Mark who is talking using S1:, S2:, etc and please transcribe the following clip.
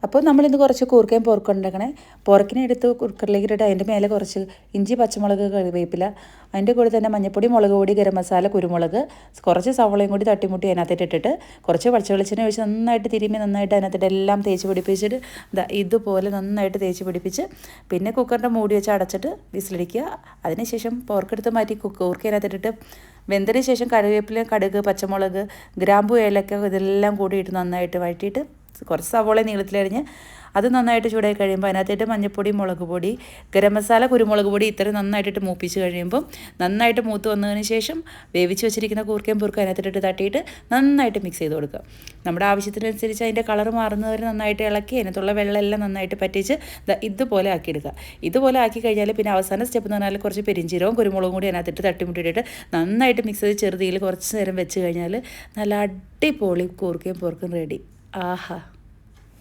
S1: അപ്പോൾ നമ്മളിന്ന് കുറച്ച് കൂർക്കയും പോർക്കും ഉണ്ടാക്കണേ. പോർക്കിനെ എടുത്ത് കുക്കറിലേക്ക് ഇട്ടിട്ട് അതിൻ്റെ മേലെ കുറച്ച് ഇഞ്ചി, പച്ചമുളക്, കറിവേപ്പില, അതിൻ്റെ കൂടെ തന്നെ മഞ്ഞൾപ്പൊടി, മുളക് പൊടി, ഗരം മസാല, കുരുമുളക്, കുറച്ച് സവളയും കൂടി തട്ടിമുട്ടി അതിനകത്തിട്ട് ഇട്ടിട്ട് കുറച്ച് വെളിച്ചെണ്ണ ഒഴിച്ച് നന്നായിട്ട് തിരുമ്മി നന്നായിട്ട് അതിനകത്തിട്ട് എല്ലാം തേച്ച് പിടിപ്പിച്ചിട്ട് ഇതുപോലെ നന്നായിട്ട് തേച്ച് പിടിപ്പിച്ച് പിന്നെ കുക്കറിൻ്റെ മൂടി വെച്ച് അടച്ചിട്ട് വിസിലടിക്കുക. അതിനുശേഷം പോർക്കെടുത്ത് മാറ്റി കൂർക്ക അതിനകത്തിട്ടിട്ട് വെന്തതിന് ശേഷം കറിവേപ്പില, കടുക്, പച്ചമുളക്, ഗ്രാമ്പു, ഏലക്ക ഇതെല്ലാം കൂടി ഇട്ട് നന്നായിട്ട് വഴറ്റിയിട്ട് കുറച്ച് സവോള നീളത്തിലരിഞ്ഞ് അത് നന്നായിട്ട് ചൂടായി കഴിയുമ്പോൾ അതിനകത്തിട്ട് മഞ്ഞൾപ്പൊടി, മുളക് പൊടി, ഗരം മസാല, കുരുമുളക് പൊടി ഇത്രയും നന്നായിട്ടിട്ട് മൂപ്പിച്ച് കഴിയുമ്പം നന്നായിട്ട് മൂത്ത് വന്നതിന് ശേഷം വേവിച്ച് വെച്ചിരിക്കുന്ന കൂർക്കയും പൊറുക്കും അതിനകത്തിട്ട് തട്ടിയിട്ട് നന്നായിട്ട് മിക്സ് ചെയ്ത് കൊടുക്കുക. നമ്മുടെ ആവശ്യത്തിനനുസരിച്ച് അതിൻ്റെ കളർ മാറുന്നവരെ നന്നായിട്ട് ഇളക്കി അതിനകത്തുള്ള വെള്ളമെല്ലാം നന്നായിട്ട് പറ്റിച്ച് ഇതുപോലെ ആക്കിയെടുക്കുക. ഇതുപോലെ ആക്കി കഴിഞ്ഞാൽ പിന്നെ അവസാന സ്റ്റെപ്പ് എന്ന് പറഞ്ഞാൽ കുറച്ച് പെരിഞ്ചീരവും കുരുമുളകും കൂടി അതിനകത്തിട്ട് തട്ടിമുട്ടിയിട്ട് നന്നായിട്ട് മിക്സ് ചെയ്ത് ചെറുതീയിൽ കുറച്ച് നേരം വെച്ച് കഴിഞ്ഞാൽ നല്ല അടിപൊളി കൂർക്കയും പൊറുക്കും റെഡി. ആഹാ.